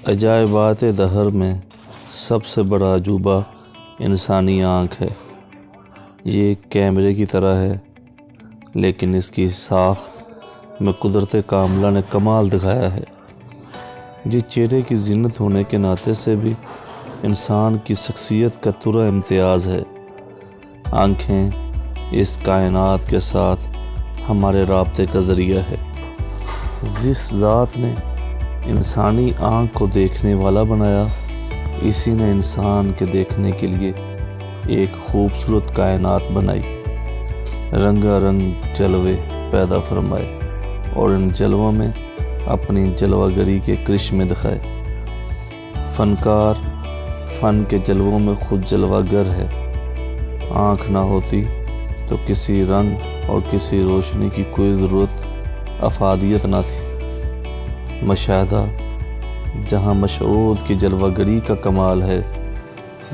عجائبات دہر میں سب سے بڑا عجوبہ انسانی آنکھ ہے۔ یہ ایک کیمرے کی طرح ہے، لیکن اس کی ساخت میں قدرت کاملہ نے کمال دکھایا ہے۔ یہ چہرے کی زینت ہونے کے ناطے سے بھی انسان کی شخصیت کا ترا امتیاز ہے۔ آنکھیں اس کائنات کے ساتھ ہمارے رابطے کا ذریعہ ہے۔ جس ذات نے انسانی آنکھ کو دیکھنے والا بنایا، اسی نے انسان کے دیکھنے کے لیے ایک خوبصورت کائنات بنائی، رنگا رنگ جلوے پیدا فرمائے اور ان جلووں میں اپنی جلوہ گری کے کرشمے دکھائے۔ فنکار فن کے جلووں میں خود جلوہ گر ہے۔ آنکھ نہ ہوتی تو کسی رنگ اور کسی روشنی کی کوئی ضرورت افادیت نہ تھی۔ مشاہدہ جہاں مشہود کی جلوہ گری کا کمال ہے،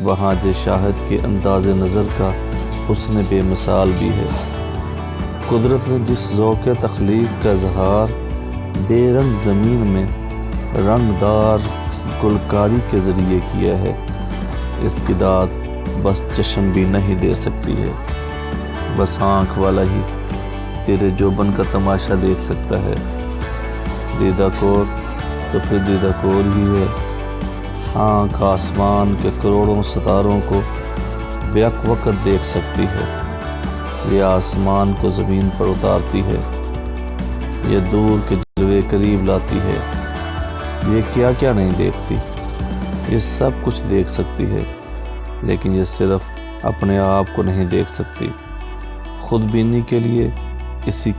وہاں جے شاہد کے انداز نظر کا حسن بے مثال بھی ہے۔ قدرت نے جس ذوق تخلیق کا اظہار بے رنگ زمین میں رنگدار گلکاری کے ذریعے کیا ہے، اس کی داد بس چشم بھی نہیں دے سکتی ہے۔ بس آنکھ والا ہی تیرے جوبن کا تماشا دیکھ سکتا ہے۔ دیدہ کور تو پھر دیدہ کور ہی ہے۔ آنکھ آسمان کے کروڑوں ستاروں کو بیک وقت دیکھ سکتی ہے۔ یہ آسمان کو زمین پر اتارتی ہے، یہ دور کے جلوے قریب لاتی ہے۔ یہ کیا کیا نہیں دیکھتی، یہ سب کچھ دیکھ سکتی ہے، لیکن یہ صرف اپنے آپ کو نہیں دیکھ سکتی۔ خود بینی کے لیے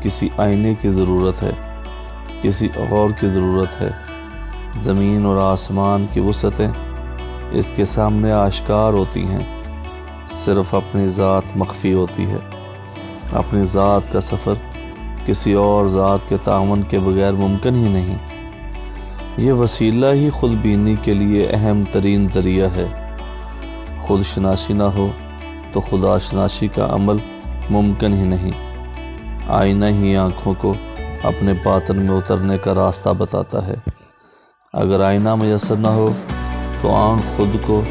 کسی آئینے کی ضرورت ہے، کسی اور کی ضرورت ہے۔ زمین اور آسمان کی وسعتیں اس کے سامنے آشکار ہوتی ہیں، صرف اپنی ذات مخفی ہوتی ہے۔ اپنی ذات کا سفر کسی اور ذات کے تعاون کے بغیر ممکن ہی نہیں۔ یہ وسیلہ ہی خود بینی کے لیے اہم ترین ذریعہ ہے۔ خود شناسی نہ ہو تو خدا شناسی کا عمل ممکن ہی نہیں۔ آئینہ ہی آنکھوں کو اپنے باطن میں اترنے کا راستہ بتاتا ہے۔ اگر آئینہ میسر نہ ہو تو آنکھ خود کو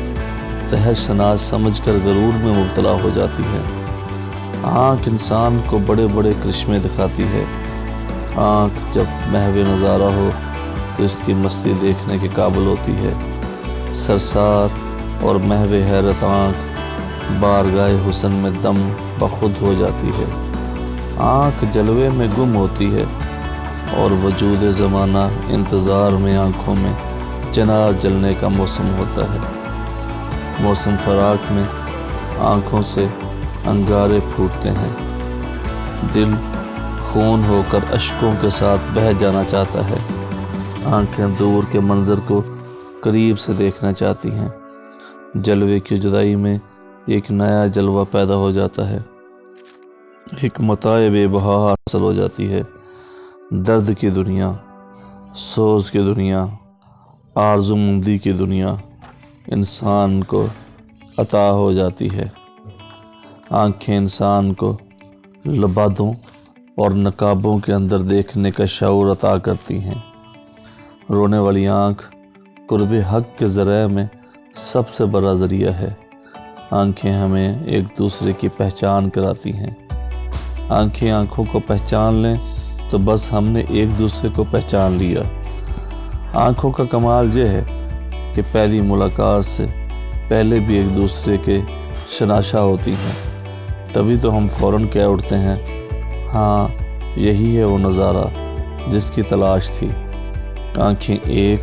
تحت شناس سمجھ کر غرور میں مبتلا ہو جاتی ہے۔ آنکھ انسان کو بڑے بڑے کرشمے دکھاتی ہے۔ آنکھ جب محو نظارہ ہو تو اس کی مستی دیکھنے کے قابل ہوتی ہے۔ سرسار اور محو حیرت آنکھ بارگاہ حسن میں دم بخود ہو جاتی ہے۔ آنکھ جلوے میں گم ہوتی ہے اور وجود زمانہ انتظار میں آنکھوں میں چنار جلنے کا موسم ہوتا ہے۔ موسم فراق میں آنکھوں سے انگارے پھوٹتے ہیں۔ دل خون ہو کر اشکوں کے ساتھ بہہ جانا چاہتا ہے۔ آنکھیں دور کے منظر کو قریب سے دیکھنا چاہتی ہیں۔ جلوے کی جدائی میں ایک نیا جلوہ پیدا ہو جاتا ہے، ایک متاع بے بہا حاصل ہو جاتی ہے۔ درد کی دنیا، سوز کی دنیا، آرزومندی کی دنیا انسان کو عطا ہو جاتی ہے۔ آنکھیں انسان کو لبادوں اور نقابوں کے اندر دیکھنے کا شعور عطا کرتی ہیں۔ رونے والی آنکھ قرب حق کے ذرائع میں سب سے بڑا ذریعہ ہے۔ آنکھیں ہمیں ایک دوسرے کی پہچان کراتی ہیں۔ آنکھیں آنکھوں کو پہچان لیں تو بس ہم نے ایک دوسرے کو پہچان لیا۔ آنکھوں کا کمال یہ ہے کہ پہلی ملاقات سے پہلے بھی ایک دوسرے کے شناسا ہوتی ہیں، تبھی تو ہم فوراً کہہ اٹھتے ہیں، ہاں یہی ہے وہ نظارہ جس کی تلاش تھی۔ آنکھیں ایک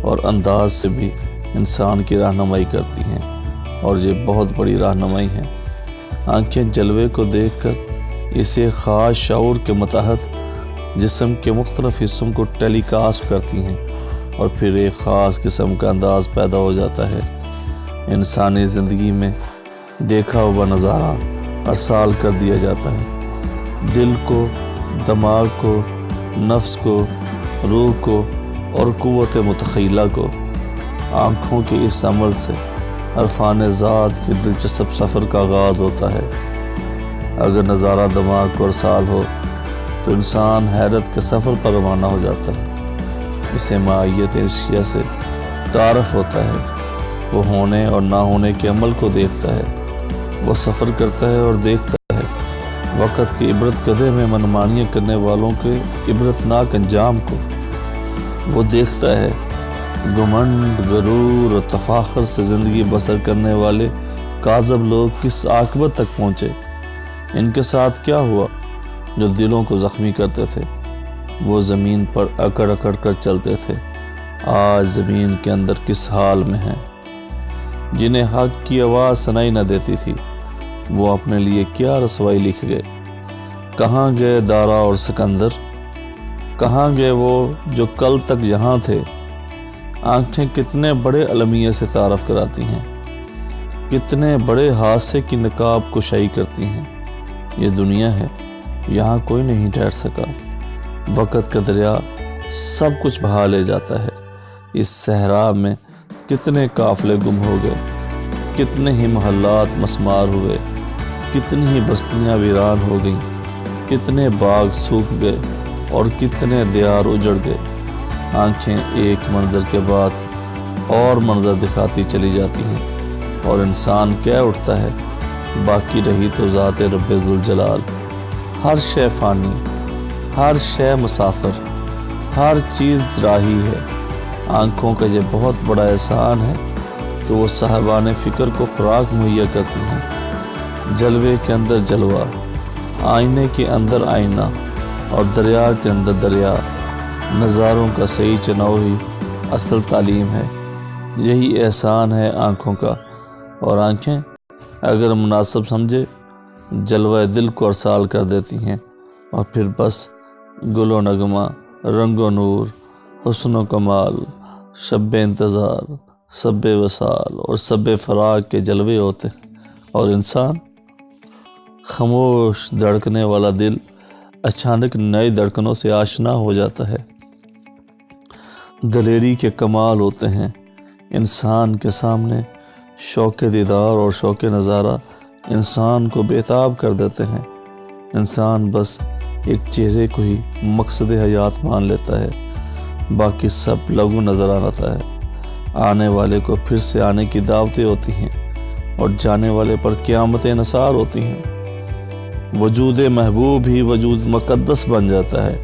اور انداز سے بھی انسان کی رہنمائی کرتی ہیں، اور یہ بہت بڑی رہنمائی ہے۔ آنکھیں جلوے کو دیکھ کر اسے خاص شعور کے متحد جسم کے مختلف حصوں کو ٹیلی کاسٹ کرتی ہیں، اور پھر ایک خاص قسم کا انداز پیدا ہو جاتا ہے۔ انسانی زندگی میں دیکھا ہوا نظارہ ارسال کر دیا جاتا ہے۔ دل کو، دماغ کو، نفس کو، روح کو اور قوت متخیلہ کو آنکھوں کے اس عمل سے عرفان ذات کے دلچسپ سفر کا آغاز ہوتا ہے۔ اگر نظارہ دماغ کو ارسال ہو تو انسان حیرت کے سفر پر روانہ ہو جاتا ہے۔ اسے معیت عشقیہ سے تعارف ہوتا ہے، وہ ہونے اور نہ ہونے کے عمل کو دیکھتا ہے، وہ سفر کرتا ہے اور دیکھتا ہے وقت کی عبرت کدے میں منمانیاں کرنے والوں کے عبرتناک انجام کو، وہ دیکھتا ہے گھمنڈ، غرور اور تفاخر سے زندگی بسر کرنے والے کاذب لوگ کس عاقبت تک پہنچے، ان کے ساتھ کیا ہوا جو دلوں کو زخمی کرتے تھے، وہ زمین پر اکڑ اکڑ کر چلتے تھے، آج زمین کے اندر کس حال میں ہیں، جنہیں حق کی آواز سنائی نہ دیتی تھی، وہ اپنے لیے کیا رسوائی لکھ گئے، کہاں گئے دارا اور سکندر، کہاں گئے وہ جو کل تک یہاں تھے، آنکھیں کتنے بڑے المیہ سے تعارف کراتی ہیں، کتنے بڑے حادثے کی نقاب کشائی کرتی ہیں، یہ دنیا ہے، یہاں کوئی نہیں ٹھہر سکا، وقت کا دریا سب کچھ بہا لے جاتا ہے، اس صحرا میں کتنے قافلے گم ہو گئے، کتنے ہی محلات مسمار ہوئے، کتنی ہی بستیاں ویران ہو گئیں، کتنے باغ سوکھ گئے اور کتنے دیار اجڑ گئے، آنکھیں ایک منظر کے بعد اور منظر دکھاتی چلی جاتی ہیں، اور انسان کہہ اٹھتا ہے باقی رہی تو ذات رب ذوالجلال، ہر شے فانی، ہر شے مسافر، ہر چیز راہی ہے، آنکھوں کا یہ بہت بڑا احسان ہے کہ وہ صاحبان فکر کو خوراک مہیا کرتی ہیں، جلوے کے اندر جلوہ، آئینے کے اندر آئینہ اور دریا کے اندر دریا، نظاروں کا صحیح چناؤ ہی اصل تعلیم ہے، یہی احسان ہے آنکھوں کا، اور آنکھیں اگر مناسب سمجھے جلوہ دل کو ارسال کر دیتی ہیں، اور پھر بس گل و نغمہ، رنگ و نور، حسن و کمال، شب انتظار، شب وصال اور شب فراق کے جلوے ہوتے ہیں، اور انسان خاموش دھڑکنے والا دل اچانک نئی دھڑکنوں سے آشنا ہو جاتا ہے، دلیری کے کمال ہوتے ہیں، انسان کے سامنے شوق دیدار اور شوق نظارہ انسان کو بےتاب کر دیتے ہیں، انسان بس ایک چہرے کو ہی مقصد حیات مان لیتا ہے، باقی سب لغو نظر آتا ہے، آنے والے کو پھر سے آنے کی دعوتیں ہوتی ہیں اور جانے والے پر قیامت نثار ہوتی ہیں، وجود محبوب ہی وجود مقدس بن جاتا ہے،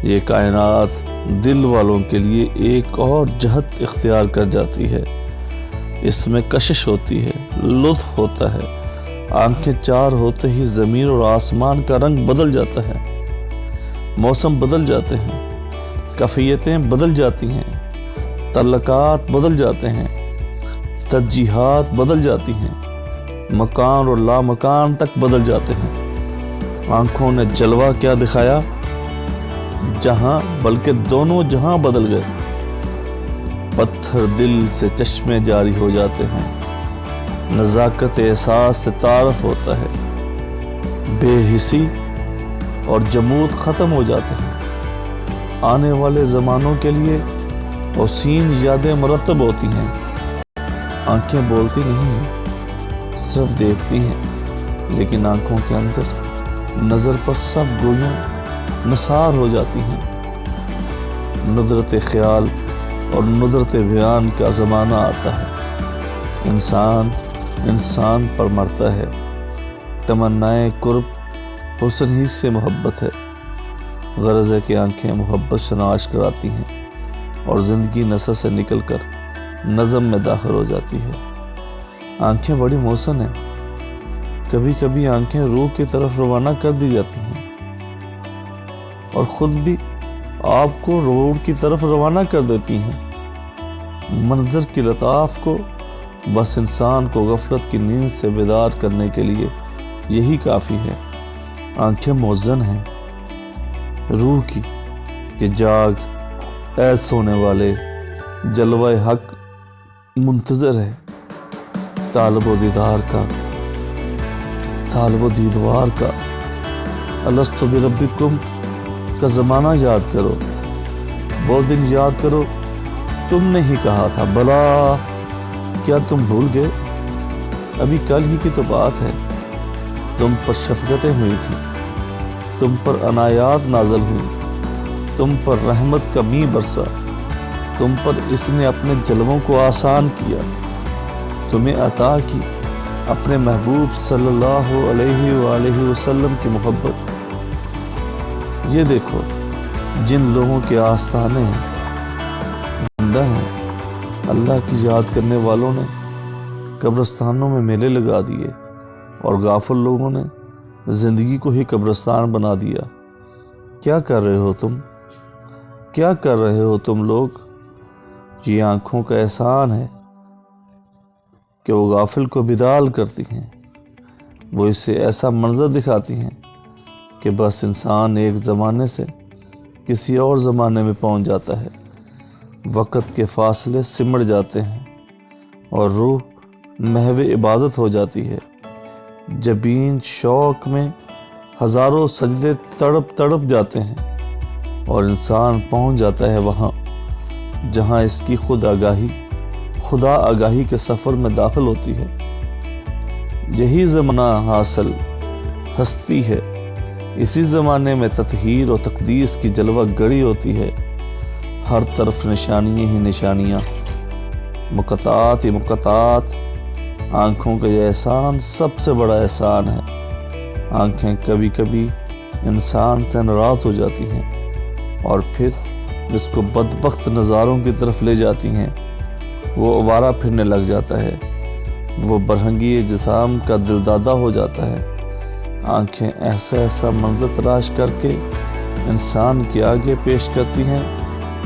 یہ کائنات دل والوں کے لیے ایک اور جہت اختیار کر جاتی ہے، اس میں کشش ہوتی ہے، لطف ہوتا ہے، آنکھیں چار ہوتے ہی زمین اور آسمان کا رنگ بدل جاتا ہے، موسم بدل جاتے ہیں، کیفیتیں بدل جاتی ہیں، تعلقات بدل جاتے ہیں، ترجیحات بدل جاتی ہیں، مکان اور لامکان تک بدل جاتے ہیں، آنکھوں نے جلوہ کیا دکھایا جہاں بلکہ دونوں جہاں بدل گئے، پتھر دل سے چشمے جاری ہو جاتے ہیں، نزاکت احساس سے تعارف ہوتا ہے، بے حسی اور جمود ختم ہو جاتے ہیں، آنے والے زمانوں کے لیے حسین یادیں مرتب ہوتی ہیں، آنکھیں بولتی نہیں ہیں، صرف دیکھتی ہیں، لیکن آنکھوں کے اندر نظر پر سب گویاں نثار ہو جاتی ہیں، ندرت خیال اور ندرت بیان کا زمانہ آتا ہے، انسان پر مرتا ہے، تمنائے قرب حسن ہی سے محبت ہے، غرض ہے کہ آنکھیں محبت شناش کراتی ہیں اور زندگی نثر سے نکل کر نظم میں داخل ہو جاتی ہے، آنکھیں بڑی موسن ہیں، کبھی کبھی آنکھیں روح کی طرف روانہ کر دی جاتی ہیں اور خود بھی آپ کو روح کی طرف روانہ کر دیتی ہیں، منظر کی لطاف کو بس انسان کو غفلت کی نیند سے بیدار کرنے کے لیے یہی کافی ہے، آنکھیں موزن ہیں روح کی کہ جاگ اے سونے والے، جلوہ حق منتظر ہے، طالب و دیدار کا، طالب و دیدوار کا، الست بربکم کا زمانہ یاد کرو، وہ دن یاد کرو تم نے ہی کہا تھا بلا، کیا تم بھول گئے؟ ابھی کل ہی کی تو بات ہے، تم پر شفقتیں ہوئی تھی، تم پر عنایات نازل ہوئی، تم پر رحمت کا می برسا، تم پر اس نے اپنے جلووں کو آسان کیا، تمہیں عطا کی اپنے محبوب صلی اللہ علیہ وآلہ وسلم کی محبت۔ یہ دیکھو جن لوگوں کے آستانے زندہ ہیں، اللہ کی یاد کرنے والوں نے قبرستانوں میں میلے لگا دیے، اور غافل لوگوں نے زندگی کو ہی قبرستان بنا دیا۔ کیا کر رہے ہو تم؟ کیا کر رہے ہو تم لوگ؟ یہ آنکھوں کا احسان ہے کہ وہ غافل کو بیدار کرتی ہیں، وہ اسے ایسا منظر دکھاتی ہیں کہ بس انسان ایک زمانے سے کسی اور زمانے میں پہنچ جاتا ہے، وقت کے فاصلے سمٹ جاتے ہیں اور روح محو عبادت ہو جاتی ہے۔ جبین شوق میں ہزاروں سجدے تڑپ تڑپ جاتے ہیں، اور انسان پہنچ جاتا ہے وہاں جہاں اس کی خدا آگاہی کے سفر میں داخل ہوتی ہے۔ یہی زمانہ حاصل ہستی ہے، اسی زمانے میں تطہیر و تقدیس کی جلوہ گڑی ہوتی ہے۔ ہر طرف نشانیاں ہی نشانیاں، مقطعات ہی مقطعات۔ آنکھوں کا یہ احسان سب سے بڑا احسان ہے۔ آنکھیں کبھی کبھی انسان سے ناراض ہو جاتی ہیں اور پھر اس کو بدبخت نظاروں کی طرف لے جاتی ہیں۔ وہ آوارہ پھرنے لگ جاتا ہے، وہ برہنگی جسام کا دلدادہ ہو جاتا ہے۔ آنکھیں ایسا منظر تلاش کر کے انسان کے آگے پیش کرتی ہیں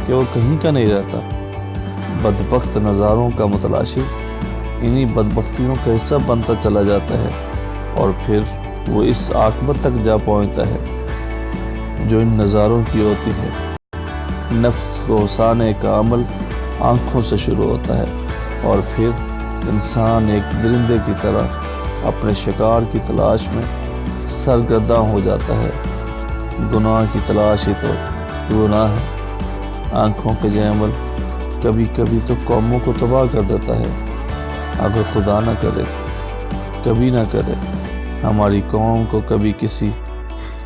کہ وہ کہیں کا نہیں رہتا۔ بدبخت نظاروں کا متلاشی انہی بدبختیوں کا حصہ بنتا چلا جاتا ہے، اور پھر وہ اس عاقبت تک جا پہنچتا ہے جو ان نظاروں کی ہوتی ہے۔ نفس کو احسانے کا عمل آنکھوں سے شروع ہوتا ہے، اور پھر انسان ایک درندے کی طرح اپنے شکار کی تلاش میں سرگرداں ہو جاتا ہے۔ گناہ کی تلاش ہی تو گناہ ہے۔ آنکھوں کا یہ عمل کبھی کبھی تو قوموں کو تباہ کر دیتا ہے۔ اگر خدا نہ کرے، کبھی نہ کرے، ہماری قوم کو کبھی کسی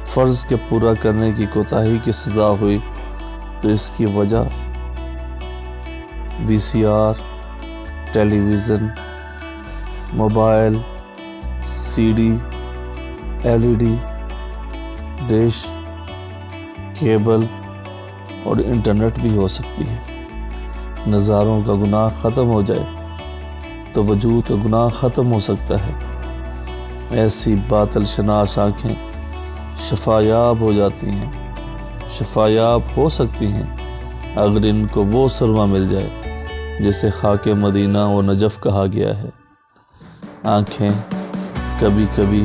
فرض کے پورا کرنے کی کوتاہی کی سزا ہوئی تو اس کی وجہ VCR، television, mobile, CD، LED، dish, cable اور انٹرنیٹ بھی ہو سکتی ہے۔ نظاروں کا گناہ ختم ہو جائے تو وجود کا گناہ ختم ہو سکتا ہے۔ ایسی باطل شناس آنکھیں شفایاب ہو جاتی ہیں، شفایاب ہو سکتی ہیں اگر ان کو وہ سرما مل جائے جسے خاک مدینہ و نجف کہا گیا ہے۔ آنکھیں کبھی کبھی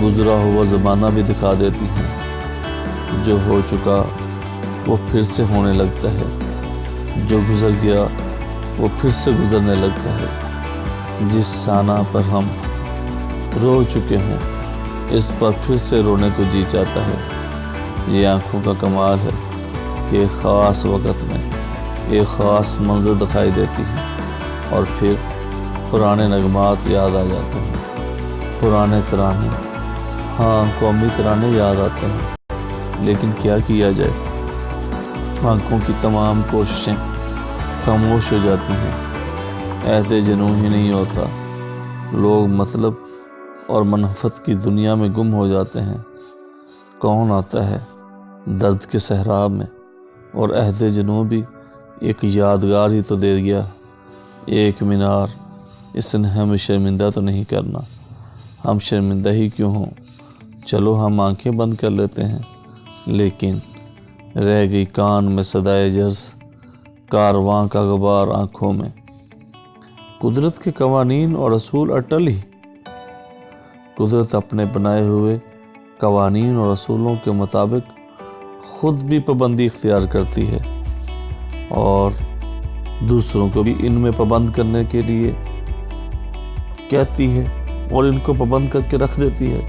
گزرا ہوا زمانہ بھی دکھا دیتی ہیں، جو ہو چکا وہ پھر سے ہونے لگتا ہے، جو گزر گیا وہ پھر سے گزرنے لگتا ہے۔ جس سانحہ پر ہم رو چکے ہیں اس پر پھر سے رونے کو جی چاہتا ہے۔ یہ آنکھوں کا کمال ہے کہ ایک خاص وقت میں ایک خاص منظر دکھائی دیتی ہے، اور پھر پرانے نغمات یاد آ جاتے ہیں، پرانے ترانے، ہاں قومی ترانے یاد آتے ہیں، لیکن کیا کیا جائے، آنکھوں کی تمام کوششیں خاموش ہو جاتی ہیں۔ عہد جنون ہی نہیں ہوتا، لوگ مطلب اور منفعت کی دنیا میں گم ہو جاتے ہیں۔ کون آتا ہے درد کے صحرا میں، اور عہد جنون بھی ایک یادگار ہی تو دے گیا، ایک مینار۔ اس نے ہمیں شرمندہ تو نہیں کرنا، ہم شرمندہ ہی کیوں ہوں، چلو ہم آنکھیں بند کر لیتے ہیں۔ لیکن رہ گئی کان میں صدائے جرس، کارواں کا غبار آنکھوں میں۔ قدرت کے قوانین اور اصول اٹل ہی، قدرت اپنے بنائے ہوئے قوانین اور اصولوں کے مطابق خود بھی پابندی اختیار کرتی ہے، اور دوسروں کو بھی ان میں پابند کرنے کے لیے کہتی ہے، اور ان کو پابند کر کے رکھ دیتی ہے۔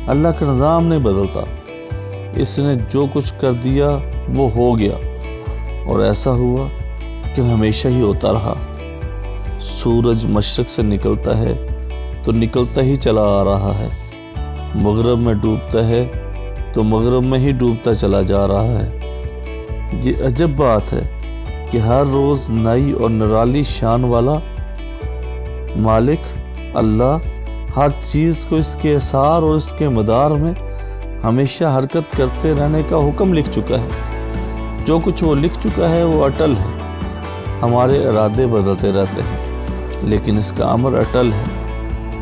اللہ کا نظام نہیں بدلتا، اس نے جو کچھ کر دیا وہ ہو گیا، اور ایسا ہوا کہ ہمیشہ ہی ہوتا رہا۔ سورج مشرق سے نکلتا ہے تو نکلتا ہی چلا آ رہا ہے، مغرب میں ڈوبتا ہے تو مغرب میں ہی ڈوبتا چلا جا رہا ہے۔ یہ عجب بات ہے کہ ہر روز نئی اور نرالی شان والا مالک اللہ ہر چیز کو اس کے اثار اور اس کے مدار میں ہمیشہ حرکت کرتے رہنے کا حکم لکھ چکا ہے۔ جو کچھ وہ لکھ چکا ہے وہ اٹل ہے۔ ہمارے ارادے بدلتے رہتے ہیں لیکن اس کا امر اٹل ہے،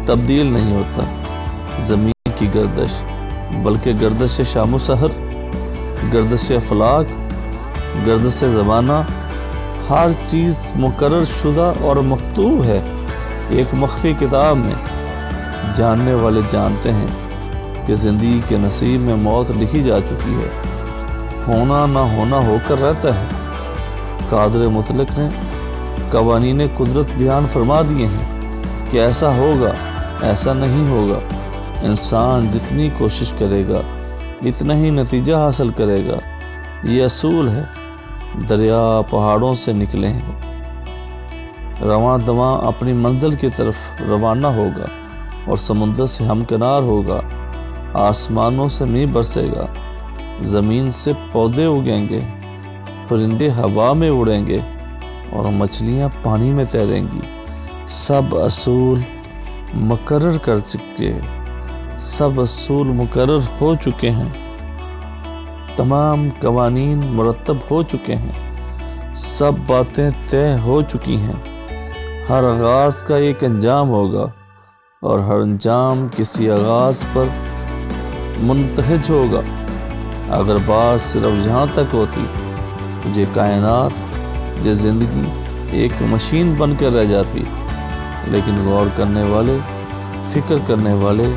تبدیل نہیں ہوتا۔ زمین کی گردش بلکہ گردش شام و سحر، گردش افلاک، گردش زمانہ، ہر چیز مقرر شدہ اور مکتوب ہے ایک مخفی کتاب میں۔ جاننے والے جانتے ہیں کہ زندگی کے نصیب میں موت لکھی جا چکی ہے، ہونا نہ ہونا ہو کر رہتا ہے۔ قادر مطلق نے قوانین قدرت بیان فرما دیے ہیں کہ ایسا ہوگا، ایسا نہیں ہوگا۔ انسان جتنی کوشش کرے گا اتنا ہی نتیجہ حاصل کرے گا، یہ اصول ہے۔ دریا پہاڑوں سے نکلے ہیں، رواں دواں اپنی منزل کی طرف روانہ ہوگا اور سمندر سے ہمکنار ہوگا۔ آسمانوں سے میںہ برسے گا، زمین سے پودے اگیں گے، پرندے ہوا میں اڑیں گے اور مچھلیاں پانی میں تیریں گی۔ سب اصول مقرر کر چکے، سب اصول مقرر ہو چکے ہیں، تمام قوانین مرتب ہو چکے ہیں، سب باتیں طے ہو چکی ہیں۔ ہر آغاز کا ایک انجام ہوگا اور ہر انجام کسی آغاز پر منتہج ہوگا۔ اگر بات صرف یہاں تک ہوتی تو یہ کائنات، یہ زندگی ایک مشین بن کر رہ جاتی، لیکن غور کرنے والے، فکر کرنے والے،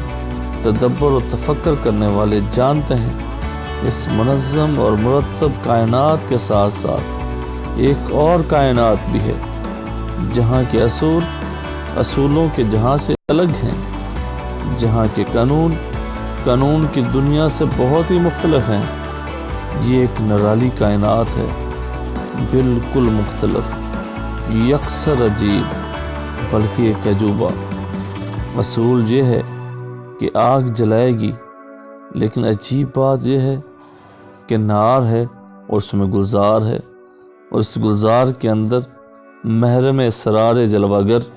تدبر و تفکر کرنے والے جانتے ہیں اس منظم اور مرتب کائنات کے ساتھ ساتھ ایک اور کائنات بھی ہے جہاں کے اصول اصولوں کے جہاں سے الگ ہیں، جہاں کے قانون قانون کی دنیا سے بہت ہی مختلف ہیں۔ یہ ایک نرالی کائنات ہے، بالکل مختلف، یکسر عجیب، بلکہ ایک عجوبہ۔ اصول یہ ہے کہ آگ جلائے گی، لیکن عجیب بات یہ ہے کہ نار ہے اور اس میں گلزار ہے، اور اس گلزار کے اندر محرم اسرار جلوہ گر۔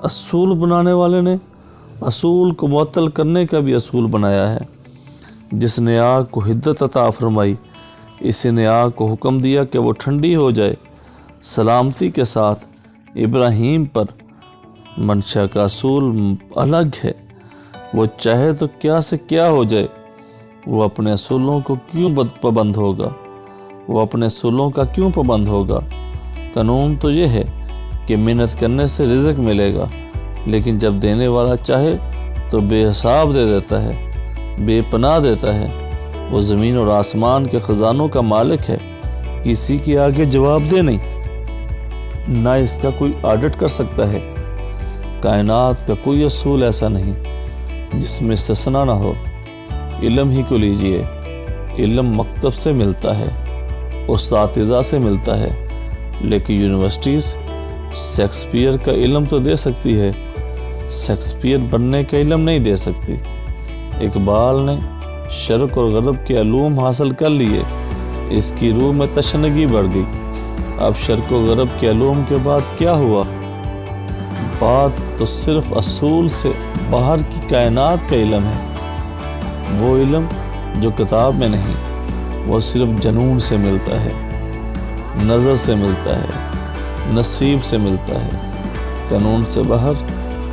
اصول بنانے والے نے اصول کو معطل کرنے کا بھی اصول بنایا ہے۔ جس نے آگ کو حدت عطا فرمائی، اسی نے آگ کو حکم دیا کہ وہ ٹھنڈی ہو جائے۔ سلامتی کے ساتھ ابراہیم پر منشا کا اصول الگ ہے۔ وہ چاہے تو کیا سے کیا ہو جائے، وہ اپنے اصولوں کو کیوں پابند ہوگا؟ وہ اپنے اصولوں کا کیوں پابند ہوگا؟ قانون تو یہ ہے کہ محنت کرنے سے رزق ملے گا، لیکن جب دینے والا چاہے تو بے حساب دے دیتا ہے، بے پناہ دیتا ہے۔ وہ زمین اور آسمان کے خزانوں کا مالک ہے، کسی کے آگے جواب دہ نہیں، نہ اس کا کوئی آڈٹ کر سکتا ہے۔ کائنات کا کوئی اصول ایسا نہیں جس میں استثناء نہ ہو۔ علم ہی کو لیجئے، علم مکتب سے ملتا ہے، اساتذہ سے ملتا ہے، لیکن یونیورسٹیز شیکسپیئر کا علم تو دے سکتی ہے، شیکسپیئر بننے کا علم نہیں دے سکتی۔ اقبال نے شرق اور غرب کے علوم حاصل کر لیے، اس کی روح میں تشنگی بڑھ گئی۔ اب شرق و غرب کے علوم کے بعد کیا ہوا؟ بات تو صرف اصول سے باہر کی کائنات کا علم ہے، وہ علم جو کتاب میں نہیں، وہ صرف جنون سے ملتا ہے، نظر سے ملتا ہے، نصیب سے ملتا ہے۔ قانون سے باہر،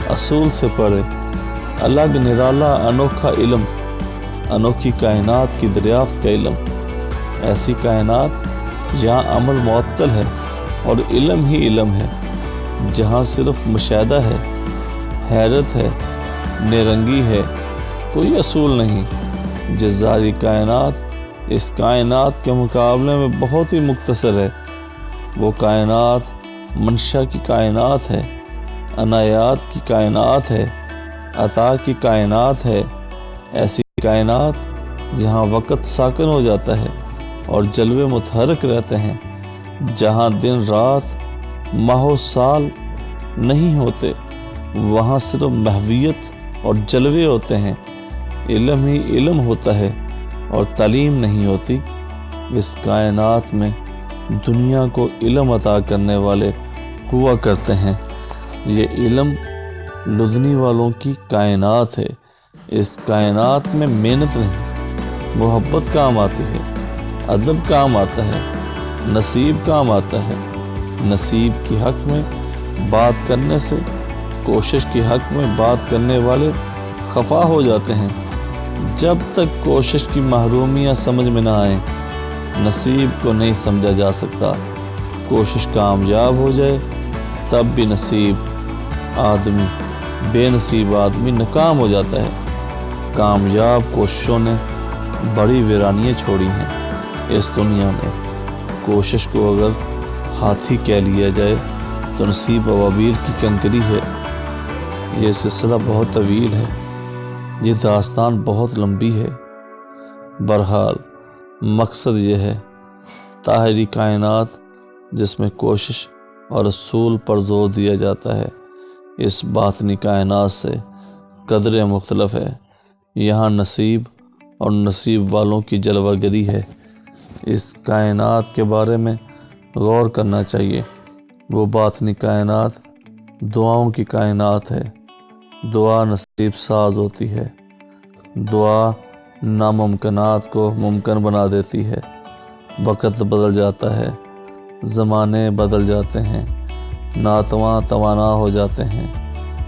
اصول سے پڑے، الگ نرالا انوکھا علم، انوکھی کائنات کی دریافت کا علم۔ ایسی کائنات جہاں عمل معطل ہے اور علم ہی علم ہے، جہاں صرف مشاہدہ ہے، حیرت ہے، نیرنگی ہے، کوئی اصول نہیں۔ جزاری کائنات اس کائنات کے مقابلے میں بہت ہی مختصر ہے۔ وہ کائنات منشا کی کائنات ہے، عنایات کی کائنات ہے، عطا کی کائنات ہے۔ ایسی کائنات جہاں وقت ساکن ہو جاتا ہے اور جلوے متحرک رہتے ہیں، جہاں دن رات، ماہ و سال نہیں ہوتے، وہاں صرف محویت اور جلوے ہوتے ہیں۔ علم ہی علم ہوتا ہے اور تعلیم نہیں ہوتی۔ اس کائنات میں دنیا کو علم عطا کرنے والے ہوا کرتے ہیں۔ یہ علم لدھنی والوں کی کائنات ہے۔ اس کائنات میں محنت نہیں، محبت کام آتی ہے، ادب کام آتا ہے، نصیب کام آتا ہے۔ نصیب کی حق میں بات کرنے سے کوشش کے حق میں بات کرنے والے خفا ہو جاتے ہیں۔ جب تک کوشش کی محرومیاں سمجھ میں نہ آئیں، نصیب کو نہیں سمجھا جا سکتا۔ کوشش کامیاب ہو جائے تب بھی بے نصیب آدمی ناکام ہو جاتا ہے۔ کامیاب کوششوں نے بڑی ویرانیاں چھوڑی ہیں اس دنیا میں۔ کوشش کو اگر ہاتھی کہہ لیا جائے تو نصیب ابابیل کی کنکری ہے۔ یہ سلسلہ بہت طویل ہے، یہ داستان بہت لمبی ہے۔ بہرحال مقصد یہ ہے، طاہری کائنات جس میں کوشش اور اصول پر زور دیا جاتا ہے، اس باطنی کائنات سے قدریں مختلف ہے۔ یہاں نصیب اور نصیب والوں کی جلوہ گری ہے۔ اس کائنات کے بارے میں غور کرنا چاہیے۔ وہ باطنی کائنات دعاؤں کی کائنات ہے۔ دعا نصیب ساز ہوتی ہے۔ دعا ناممکنات کو ممکن بنا دیتی ہے۔ وقت بدل جاتا ہے، زمانے بدل جاتے ہیں، ناتواں توانا ہو جاتے ہیں،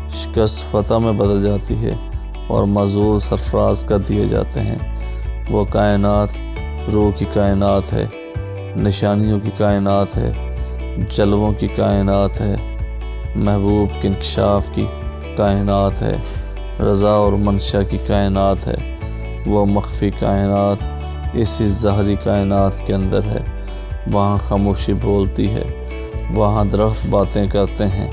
شکست فتح میں بدل جاتی ہے اور معذور سرفراز کر دیے جاتے ہیں۔ وہ کائنات روح کی کائنات ہے، نشانیوں کی کائنات ہے، جلووں کی کائنات ہے، محبوب کے انکشاف کی کائنات ہے، رضا اور منشا کی کائنات ہے۔ وہ مخفی کائنات اسی ظاہری کائنات کے اندر ہے۔ وہاں خاموشی بولتی ہے، وہاں درخت باتیں کرتے ہیں،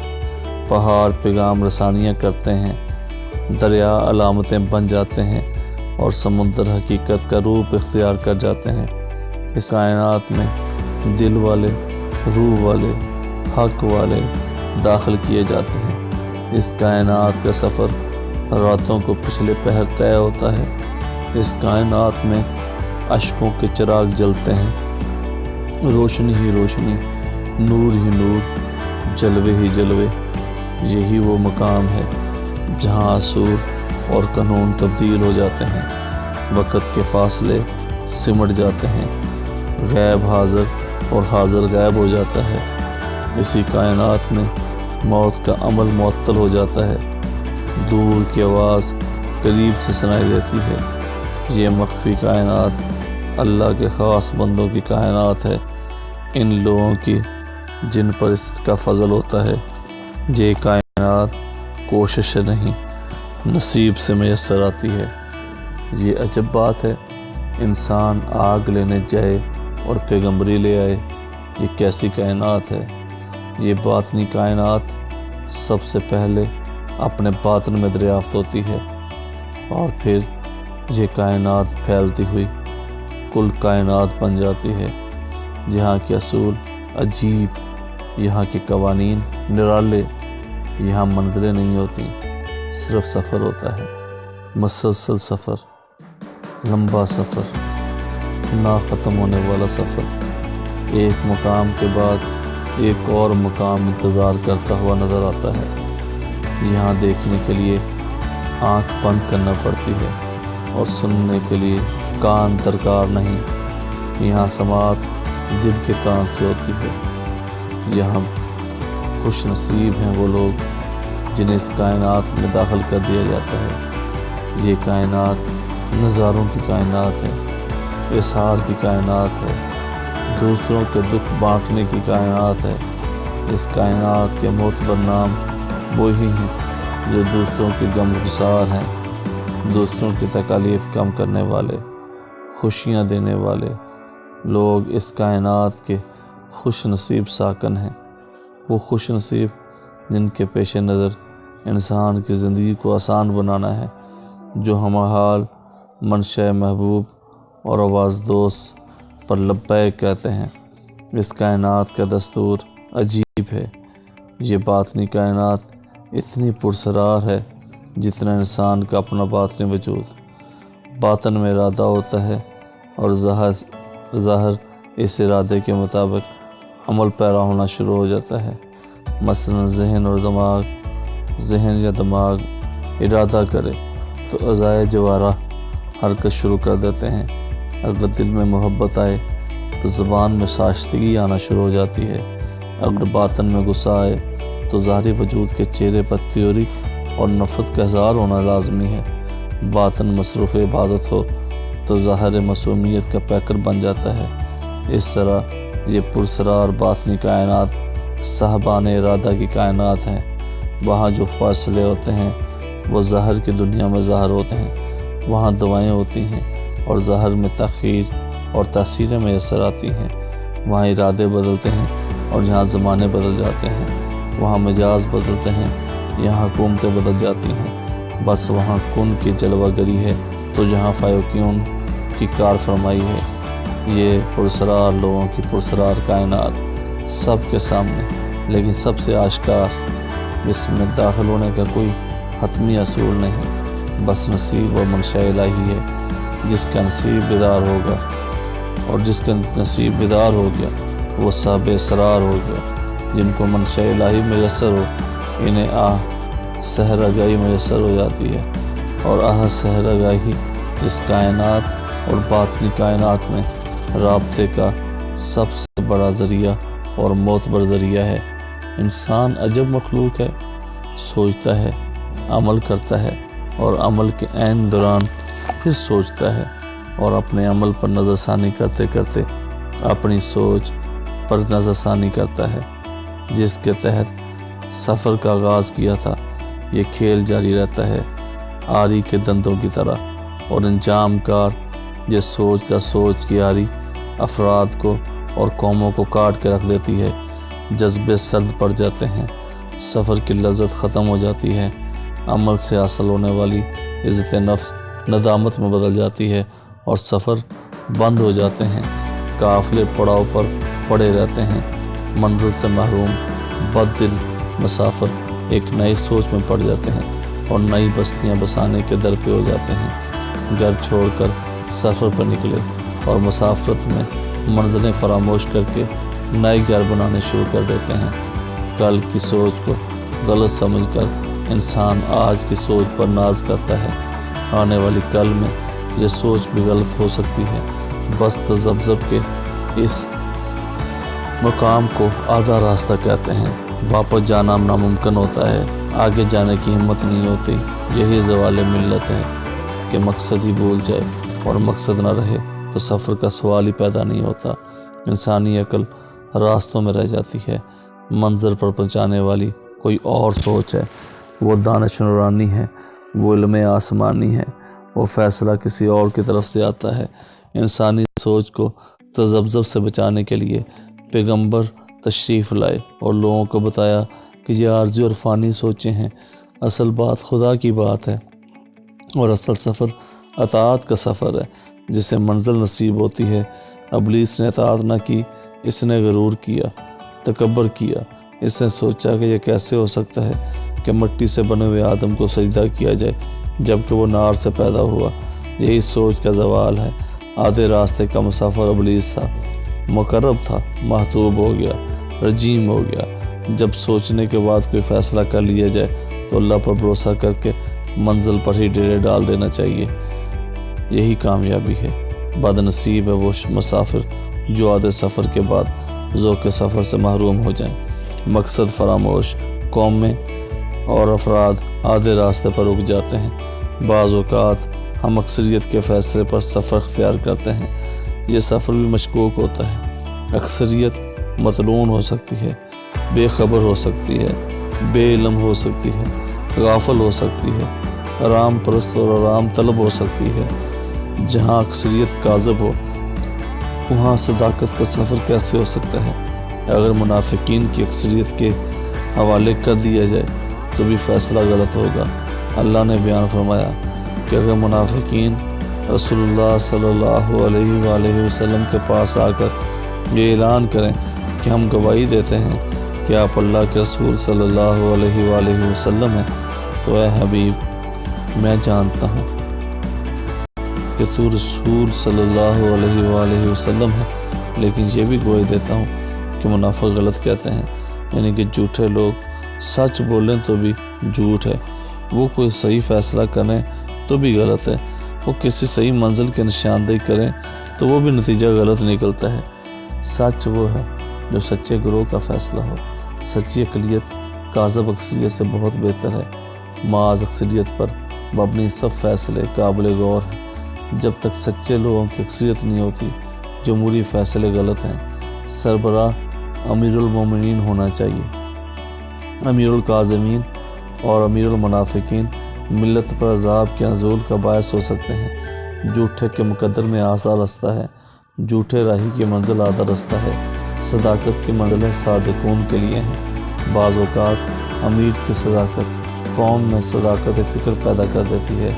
پہاڑ پیغام رسانیاں کرتے ہیں، دریا علامتیں بن جاتے ہیں اور سمندر حقیقت کا روپ اختیار کر جاتے ہیں۔ اس کائنات میں دل والے، روح والے، حق والے داخل کیے جاتے ہیں۔ اس کائنات کا سفر راتوں کو پچھلے پہر طے ہوتا ہے۔ اس کائنات میں اشکوں کے چراغ جلتے ہیں، روشنی ہی روشنی، نور ہی نور، جلوے ہی جلوے۔ یہی وہ مقام ہے جہاں اصول اور قانون تبدیل ہو جاتے ہیں، وقت کے فاصلے سمٹ جاتے ہیں، غیب حاضر اور حاضر غائب ہو جاتا ہے۔ اسی کائنات میں موت کا عمل معطل ہو جاتا ہے، دور کی آواز قریب سے سنائی دیتی ہے۔ یہ مخفی کائنات اللہ کے خاص بندوں کی کائنات ہے، ان لوگوں کی جن پر اس کا فضل ہوتا ہے۔ یہ کائنات کوشش سے نہیں، نصیب سے میسر آتی ہے۔ یہ عجب بات ہے، انسان آگ لینے جائے اور پیغمبری لے آئے، یہ کیسی کائنات ہے؟ یہ باطنی کائنات سب سے پہلے اپنے باطن میں دریافت ہوتی ہے اور پھر یہ کائنات پھیلتی ہوئی کل کائنات بن جاتی ہے۔ جہاں کے اصول عجیب، یہاں کے قوانین نرالے، یہاں منزلیں نہیں ہوتی، صرف سفر ہوتا ہے، مسلسل سفر، لمبا سفر، نہ ختم ہونے والا سفر۔ ایک مقام کے بعد ایک اور مقام انتظار کرتا ہوا نظر آتا ہے۔ یہاں دیکھنے کے لیے آنکھ بند کرنا پڑتی ہے اور سننے کے لیے کان درکار نہیں۔ یہاں سماعت دل کے کان سے ہوتی ہے۔ یہاں خوش نصیب ہیں وہ لوگ جنہیں اس کائنات میں داخل کر دیا جاتا ہے۔ یہ کائنات نظاروں کی کائنات ہے، اظہار کی کائنات ہے، دوسروں کے دکھ بانٹنے کی کائنات ہے۔ اس کائنات کے معتبر نام وہی ہیں جو دوسروں کے غم گسار ہیں، دوسروں کی تکالیف کم کرنے والے، خوشیاں دینے والے لوگ اس کائنات کے خوش نصیب ساکن ہیں۔ وہ خوش نصیب جن کے پیش نظر انسان کی زندگی کو آسان بنانا ہے، جو ہمہ حال منشاء محبوب اور آواز دوست پر لبیک کہتے ہیں۔ اس کائنات کا دستور عجیب ہے۔ یہ باطنی کائنات اتنی پرسرار ہے جتنا انسان کا اپنا باطنی وجود۔ باطن میں ارادہ ہوتا ہے اور ظاہر اس ارادے کے مطابق عمل پیرا ہونا شروع ہو جاتا ہے۔ مثلا ذہن یا دماغ ارادہ کرے تو اعضائے جوارح حرکت شروع کر دیتے ہیں۔ اگر دل میں محبت آئے تو زبان میں شائستگی آنا شروع ہو جاتی ہے۔ اگر باطن میں غصہ آئے تو ظاہری وجود کے چہرے پر تیوری اور نفرت کا اظہار ہونا لازمی ہے۔ باطن مصروف عبادت ہو تو ظاہر معصومیت کا پیکر بن جاتا ہے۔ اس طرح یہ پرسرار باطنی کائنات صاحبان ارادہ کی کائنات ہیں۔ وہاں جو فاصلے ہوتے ہیں وہ ظاہر کی دنیا میں ظاہر ہوتے ہیں۔ وہاں دوائیں ہوتی ہیں اور ظاہر میں تخیر اور تاثیریں میسر آتی ہیں۔ وہاں ارادے بدلتے ہیں اور جہاں زمانے بدل جاتے ہیں۔ وہاں مجاز بدلتے ہیں، یہاں حکومتیں بدل جاتی ہیں۔ بس وہاں کن کی جلوہ گری ہے تو جہاں فیکون کی کار فرمائی ہے۔ یہ پرسرار لوگوں کی پرسرار کائنات سب کے سامنے، لیکن سب سے آشکار، اس میں داخل ہونے کا کوئی حتمی اصول نہیں، بس نصیب و منشاء الہی ہے۔ جس کا نصیب بیدار ہوگا اور جس کا نصیب بیدار ہو گیا وہ صاحب اسرار ہو گیا۔ جن کو منشاء الہی میسر ہو انہیں سحر آگاہی میسر ہو جاتی ہے، اور سحر آگاہی اس کائنات اور باطنی کائنات میں رابطے کا سب سے بڑا ذریعہ اور معتبر ذریعہ ہے۔ انسان عجب مخلوق ہے، سوچتا ہے، عمل کرتا ہے، اور عمل کے عین دوران پھر سوچتا ہے، اور اپنے عمل پر نظر ثانی کرتے کرتے اپنی سوچ پر نظر ثانی کرتا ہے۔ جس کے تحت سفر کا آغاز کیا تھا، یہ کھیل جاری رہتا ہے آری کے دندوں کی طرح، اور انجام کار یہ سوچ در سوچ کی آری افراد کو اور قوموں کو کاٹ کے رکھ دیتی ہے۔ جذبے سرد پڑ جاتے ہیں، سفر کی لذت ختم ہو جاتی ہے، عمل سے حاصل ہونے والی عزت نفس ندامت میں بدل جاتی ہے، اور سفر بند ہو جاتے ہیں۔ قافلے پڑاؤ پر پڑے رہتے ہیں، منزل سے محروم بد دل مسافر ایک نئی سوچ میں پڑ جاتے ہیں، اور نئی بستیاں بسانے کے در پہ ہو جاتے ہیں۔ گھر چھوڑ کر سفر پر نکلے اور مسافرت میں منزلیں فراموش کر کے نئے گھر بنانے شروع کر دیتے ہیں۔ کل کی سوچ کو غلط سمجھ کر انسان آج کی سوچ پر ناز کرتا ہے۔ آنے والی کل میں یہ سوچ بھی غلط ہو سکتی ہے۔ بس تذبذب کے اس مقام کو آدھا راستہ کہتے ہیں۔ واپس جانا ناممکن ہوتا ہے، آگے جانے کی ہمت نہیں ہوتی۔ یہی زوال ملت ہے کہ مقصد ہی بھول جائے، اور مقصد نہ رہے تو سفر کا سوال ہی پیدا نہیں ہوتا۔ انسانی عقل راستوں میں رہ جاتی ہے، منظر پر پہنچانے والی کوئی اور سوچ ہے۔ وہ دانش نورانی ہے، وہ علم آسمانی ہے، وہ فیصلہ کسی اور کی طرف سے آتا ہے۔ انسانی سوچ کو تذبذب سے بچانے کے لیے پیغمبر تشریف لائے اور لوگوں کو بتایا کہ یہ عارضی اور فانی سوچیں ہیں، اصل بات خدا کی بات ہے، اور اصل سفر اطاعت کا سفر ہے، جسے منزل نصیب ہوتی ہے۔ ابلیس نے اطاعت نہ کی، اس نے غرور کیا، تکبر کیا۔ اس نے سوچا کہ یہ کیسے ہو سکتا ہے کہ مٹی سے بنے ہوئے آدم کو سجدہ کیا جائے جبکہ وہ نار سے پیدا ہوا۔ یہی سوچ کا زوال ہے۔ آدھے راستے کا مسافر ابلیس تھا، مقرب تھا، محتوب ہو گیا، رجیم ہو گیا۔ جب سوچنے کے بعد کوئی فیصلہ کر لیا جائے تو اللہ پر بھروسہ کر کے منزل پر ہی ڈیرے ڈال دینا چاہیے، یہی کامیابی ہے۔ بد نصیب ہے وہ مسافر جو آدھے سفر کے بعد ذوق سفر سے محروم ہو جائیں۔ مقصد فراموش قومیں اور افراد آدھے راستے پر رک جاتے ہیں۔ بعض اوقات ہم اکثریت کے فیصلے پر سفر اختیار کرتے ہیں۔ یہ سفر بھی مشکوک ہوتا ہے۔ اکثریت مطلون ہو سکتی ہے، بے خبر ہو سکتی ہے، بے علم ہو سکتی ہے، غافل ہو سکتی ہے، آرام پرست اور آرام طلب ہو سکتی ہے۔ جہاں اکثریت کاذب ہو وہاں صداقت کا سفر کیسے ہو سکتا ہے؟ اگر منافقین کی اکثریت کے حوالے کر دیا جائے تو بھی فیصلہ غلط ہوگا۔ اللہ نے بیان فرمایا کہ اگر منافقین رسول اللہ صلی اللہ علیہ وآلہ وسلم کے پاس آ کر یہ اعلان کریں کہ ہم گواہی دیتے ہیں کہ آپ اللہ کے رسول صلی اللہ علیہ وآلہ وسلم ہیں، تو اے حبیب میں جانتا ہوں کہ تو رسول صلی اللہ علیہ وآلہ وسلم ہے، لیکن یہ بھی گواہی دیتا ہوں کہ منافق غلط کہتے ہیں، یعنی کہ جھوٹے لوگ سچ بولیں تو بھی جھوٹ ہے، وہ کوئی صحیح فیصلہ کریں تو بھی غلط ہے، وہ کسی صحیح منزل کی نشاندہی کریں تو وہ بھی نتیجہ غلط نکلتا ہے۔ سچ وہ ہے جو سچے گروہ کا فیصلہ ہو۔ سچی اقلیت کاذب اکثریت سے بہت بہتر ہے۔ محض اکثریت پر مبنی سب فیصلے قابل غور ہیں۔ جب تک سچے لوگوں کی اکثریت نہیں ہوتی، جمہوری فیصلے غلط ہیں۔ سربراہ امیر المومنین ہونا چاہیے۔ امیر الکاظمین اور امیر المنافقین ملت پر عذاب کے نزول کا باعث ہو سکتے ہیں۔ جھوٹے کے مقدر میں آسان رستہ ہے، جھوٹے راہی کی منزل آدھا رستہ ہے۔ صداقت کی منزلیں صادقون کے لیے ہیں۔ بعض اوقات امیر کی صداقت قوم میں صداقت فکر پیدا کر دیتی ہے۔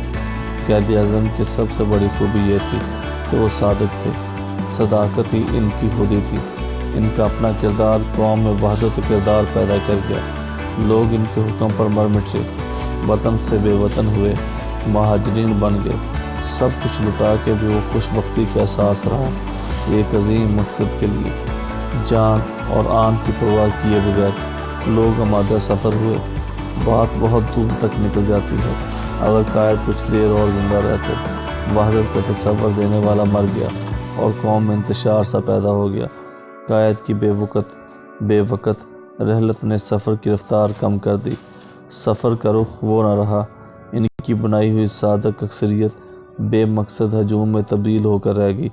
قائد اعظم کی سب سے بڑی خوبی یہ تھی کہ وہ صادق تھے۔ صداقت ہی ان کی خودی تھی۔ ان کا اپنا کردار قوم میں وحدت کردار پیدا کر گیا۔ لوگ ان کے حکم پر مر مٹے، وطن سے بے وطن ہوئے، مہاجرین بن گئے۔ سب کچھ لٹا کے بھی وہ خوش بختی کا احساس رہا۔ ایک عظیم مقصد کے لیے جان اور آن کی پرواہ کیے بغیر لوگ آمادہ سفر ہوئے۔ بات بہت دور تک نکل جاتی ہے۔ اگر قائد کچھ دیر اور زندہ رہتے، وحدت کا تصور دینے والا مر گیا اور قوم میں انتشار سا پیدا ہو گیا۔ قائد کی بے وقت رحلت نے سفر کی رفتار کم کر دی۔ سفر کا رخ وہ نہ رہا۔ ان کی بنائی ہوئی صادق اکثریت بے مقصد ہجوم میں تبدیل ہو کر رہ گئی۔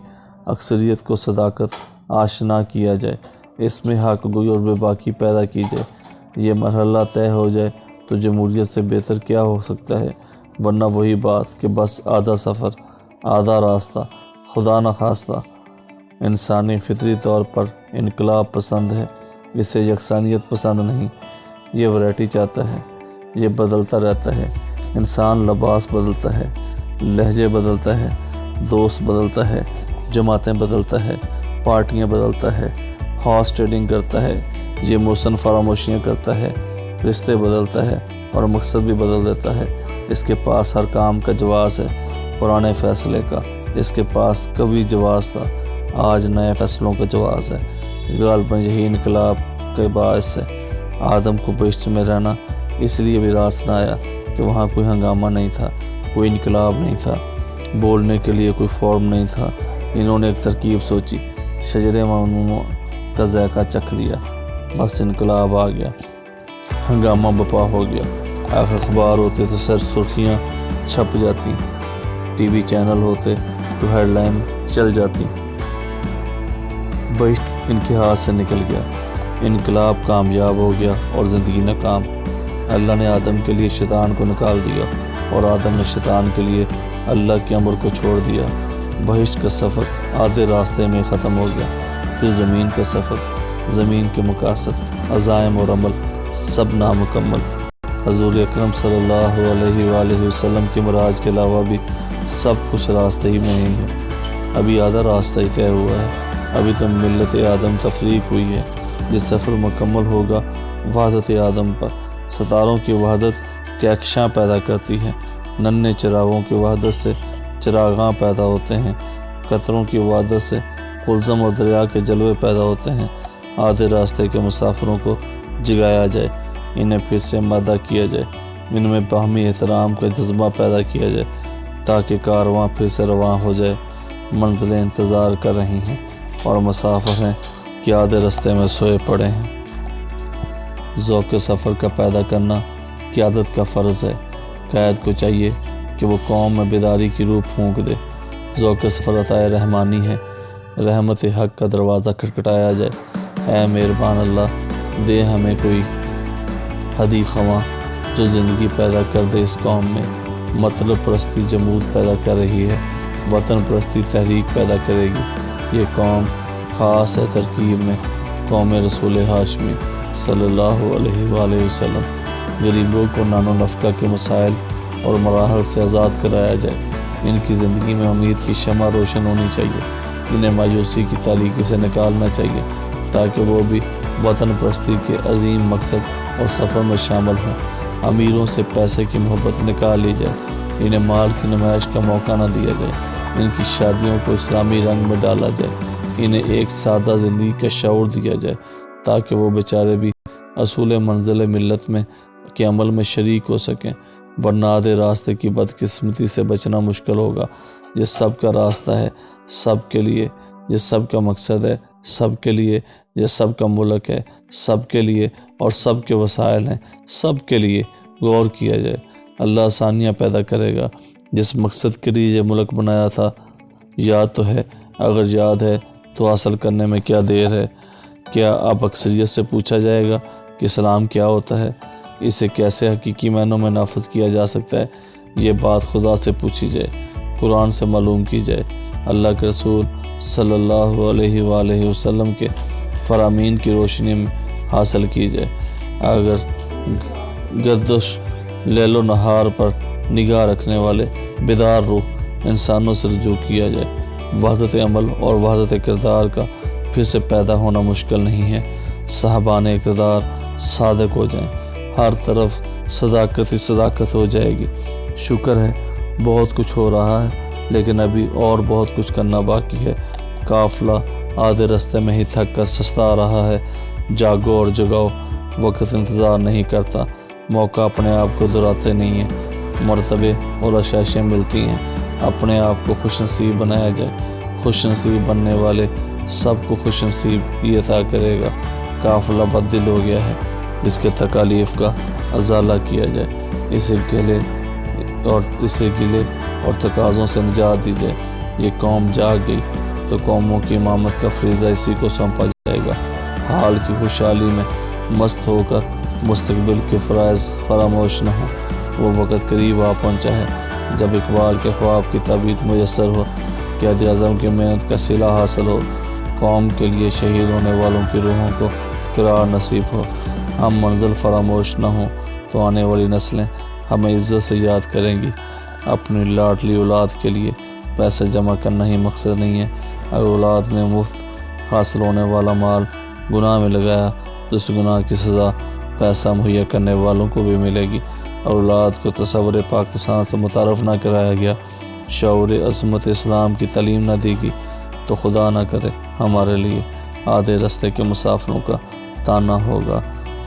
اکثریت کو صداقت آشنا کیا جائے، اس میں حق گوئی اور بے باکی پیدا کی جائے۔ یہ مرحلہ طے ہو جائے تو جمہوریت سے بہتر کیا ہو سکتا ہے، ورنہ وہی بات کہ بس آدھا سفر، آدھا راستہ۔ خدا نخواستہ انسانی فطری طور پر انقلاب پسند ہے، اسے یکسانیت پسند نہیں۔ یہ ویرائٹی چاہتا ہے، یہ بدلتا رہتا ہے۔ انسان لباس بدلتا ہے، لہجے بدلتا ہے، دوست بدلتا ہے، جماعتیں بدلتا ہے، پارٹیاں بدلتا ہے، ہارس ٹریڈنگ کرتا ہے، یہ موسن فراموشیاں کرتا ہے، رشتے بدلتا ہے اور مقصد بھی بدل دیتا ہے۔ اس کے پاس ہر کام کا جواز ہے، پرانے فیصلے کا۔ اس کے پاس کبھی جواز تھا، آج نئے فیصلوں کا جواز ہے۔ غالباً یہی انقلاب کے باعث ہے۔ آدم کو بہشت میں رہنا اس لیے بھی راس نہ آیا کہ وہاں کوئی ہنگامہ نہیں تھا، کوئی انقلاب نہیں تھا، بولنے کے لیے کوئی فارم نہیں تھا۔ انہوں نے ایک ترکیب سوچی، شجر ممنوع کا ذائقہ چکھ لیا، بس انقلاب آ گیا، ہنگامہ بپا ہو گیا۔ اخبار ہوتے تو سر سرخیاں چھپ جاتی، ٹی وی چینل ہوتے تو ہیڈ لائن چل جاتی۔ بہشت ان کے ہاتھ سے نکل گیا، انقلاب کامیاب ہو گیا اور زندگی ناکام۔ اللہ نے آدم کے لیے شیطان کو نکال دیا اور آدم نے شیطان کے لیے اللہ کے امر کو چھوڑ دیا۔ بہشت کا سفر آدھے راستے میں ختم ہو گیا۔ پھر زمین کا سفر، زمین کے مقاصد، عزائم اور عمل سب نامکمل۔ حضور اکرم صلی اللہ علیہ وآلہ وسلم کی معراج کے علاوہ بھی سب کچھ راستے ہی میں ہی ہے۔ ابھی آدھا راستہ ہی طے ہوا ہے، ابھی تو ملت آدم تفریق ہوئی ہے۔ جس سفر مکمل ہوگا وحدت آدم پر۔ ستاروں کی وحدت کہکشاں پیدا کرتی ہے، ننھے چراغوں کی وحدت سے چراغاں پیدا ہوتے ہیں، قطروں کی وحدت سے قلزم اور دریا کے جلوے پیدا ہوتے ہیں۔ آدھے راستے کے مسافروں کو جگایا جائے، انہیں پھر سے مدعا کیا جائے، ان میں باہمی احترام کا جذبہ پیدا کیا جائے تاکہ کارواں پھر سے رواں ہو جائے۔ منزلیں انتظار کر رہی ہیں اور مسافر ہیں کہ آدھے راستے میں سوئے پڑے ہیں۔ ذوق سفر کا پیدا کرنا قیادت کا فرض ہے۔ قائد کو چاہیے کہ وہ قوم میں بیداری کی روح پھونک دے۔ ذوق سفر عطائے رحمانی ہے، رحمت حق کا دروازہ کھٹکھٹایا جائے۔ اے مہربان اللہ، دے ہمیں کوئی ہدی خواں جو زندگی پیدا کر دے اس قوم میں۔ مطلب پرستی جمود پیدا کر رہی ہے، وطن پرستی تحریک پیدا کرے گی۔ یہ قوم خاص ہے ترکیب میں، قوم رسول ہاشمی صلی اللہ علیہ وآلہ وسلم۔ غریبوں کو نان و نفقہ کے مسائل اور مراحل سے آزاد کرایا جائے۔ ان کی زندگی میں امید کی شمع روشن ہونی چاہیے، انہیں مایوسی کی تاریکی سے نکالنا چاہیے تاکہ وہ بھی وطن پرستی کے عظیم مقصد اور سفر میں شامل ہوں۔ امیروں سے پیسے کی محبت نکال لی جائے، انہیں مال کی نمائش کا موقع نہ دیا جائے۔ ان کی شادیوں کو اسلامی رنگ میں ڈالا جائے، انہیں ایک سادہ زندگی کا شعور دیا جائے تاکہ وہ بیچارے بھی اصول منزل ملت میں کے عمل میں شریک ہو سکیں، ورنہ آدھے راستے کی بدقسمتی سے بچنا مشکل ہوگا۔ یہ سب کا راستہ ہے، سب کے لیے، یہ سب کا مقصد ہے، سب کے لیے، یہ سب کا ملک ہے، سب کے لیے، اور سب کے وسائل ہیں، سب کے لیے۔ غور کیا جائے، اللہ آسانیاں پیدا کرے گا۔ جس مقصد کے لیے یہ ملک بنایا تھا یاد تو ہے؟ اگر یاد ہے تو حاصل کرنے میں کیا دیر ہے؟ کیا اب اکثریت سے پوچھا جائے گا کہ اسلام کیا ہوتا ہے؟ اسے کیسے حقیقی معنوں میں نافذ کیا جا سکتا ہے؟ یہ بات خدا سے پوچھی جائے، قرآن سے معلوم کی جائے، اللہ کے رسول صلی اللہ علیہ وآلہ وسلم کے فرامین کی روشنی میں حاصل کی جائے۔ اگر گردش لیل و نہار پر نگاہ رکھنے والے بیدار روح انسانوں سے رجوع کیا جائے، وحدت عمل اور وحدت کردار کا پھر سے پیدا ہونا مشکل نہیں ہے۔ صاحبان اقتدار صادق ہو جائیں، ہر طرف صداقت ہی صداقت ہو جائے گی۔ شکر ہے بہت کچھ ہو رہا ہے، لیکن ابھی اور بہت کچھ کرنا باقی ہے۔ قافلہ آدھے رستے میں ہی تھک کر سستا رہا ہے۔ جاگو اور جگاؤ، وقت انتظار نہیں کرتا، موقع اپنے آپ کو دہراتے نہیں ہیں، مرتبے اور آشائشیں ملتی ہیں۔ اپنے آپ کو خوش نصیب بنایا جائے، خوش نصیب بننے والے سب کو خوش نصیب یہ عطا کرے گا۔ قافلہ بددل ہو گیا ہے، اس کے تکالیف کا ازالہ کیا جائے، اسے گلے اور تقاضوں سے نجات دی جائے۔ یہ قوم جاگ گئی تو قوموں کی امامت کا فریضہ اسی کو سونپا جائے گا۔ حال کی خوشحالی میں مست ہو کر مستقبل کے فرائض فراموش نہ ہوں۔ وہ وقت قریب آ پہنچا ہے جب اقبال کے خواب کی تعبیر میسر ہو، قائد اعظم کی محنت کا صلہ حاصل ہو، قوم کے لیے شہید ہونے والوں کی روحوں کو قرار نصیب ہو۔ ہم منزل فراموش نہ ہوں تو آنے والی نسلیں ہمیں عزت سے یاد کریں گی۔ اپنی لاڈلی اولاد کے لیے پیسے جمع کرنا ہی مقصد نہیں ہے۔ اگر اولاد نے مفت حاصل ہونے والا مال گناہ میں لگایا تو اس گناہ کی سزا پیسہ مہیا کرنے والوں کو بھی ملے گی۔ اور اولاد کو تصور پاکستان سے متعارف نہ کرایا گیا، شعور عظمت اسلام کی تعلیم نہ دی گئی تو خدا نہ کرے ہمارے لیے آدھے راستے کے مسافروں کا تانا ہوگا۔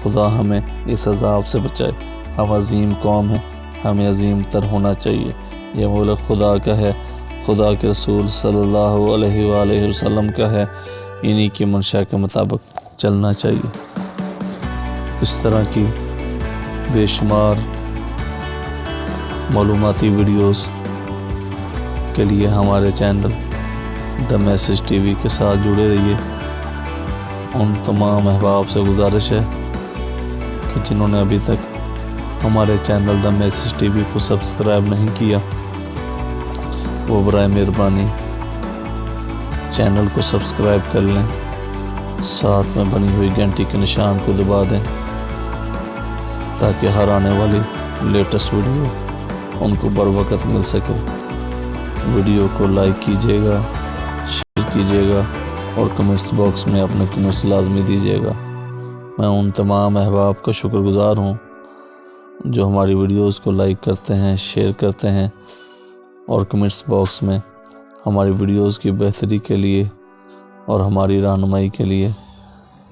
خدا ہمیں اس عذاب سے بچائے۔ ہم عظیم قوم ہیں، ہمیں عظیم تر ہونا چاہیے۔ یہ ملک خدا کا ہے، خدا کے رسول صلی اللہ علیہ وآلہ وسلم کا ہے، انہی کی منشا کے مطابق چلنا چاہیے۔ اس طرح کی بے شمار معلوماتی ویڈیوز کے لیے ہمارے channel the message T V کے ساتھ جڑے رہیے۔ ان تمام احباب سے گزارش ہے کہ جنہوں نے ابھی تک ہمارے channel the message T V کو سبسکرائب نہیں کیا، وہ برائے مہربانی چینل کو سبسکرائب کر لیں، ساتھ میں بنی ہوئی گھنٹی کے نشان کو دبا دیں تاکہ ہر آنے والی لیٹسٹ ویڈیو ان کو بر وقت مل سکے۔ ویڈیو کو لائک کیجیے گا، شیئر کیجیے گا اور کمنٹس باکس میں اپنے کمنٹس لازمی دیجیے گا۔ میں ان تمام احباب کا شکر گزار ہوں جو ہماری ویڈیوز کو لائک کرتے ہیں، شیئر کرتے ہیں اور کمنٹس باکس میں ہماری ویڈیوز کی بہتری کے لیے اور ہماری رہنمائی کے لیے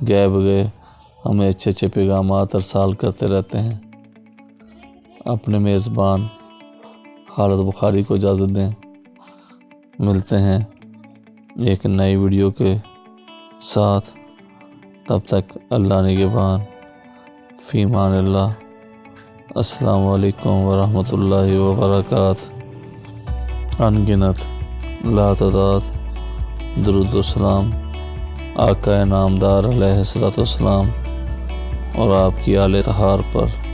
گئے بگئے ہمیں اچھے اچھے پیغامات ارسال کرتے رہتے ہیں۔ اپنے میزبان خالد بخاری کو اجازت دیں، ملتے ہیں ایک نئی ویڈیو کے ساتھ، تب تک اللہ نگہبان، فی امان اللہ، السلام علیکم ورحمۃ اللہ وبرکاتہ۔ انگنت لا تعداد درود و سلام آقا نامدار علیہ الصلوۃ والسلام اور آپ کی آل طہار پر۔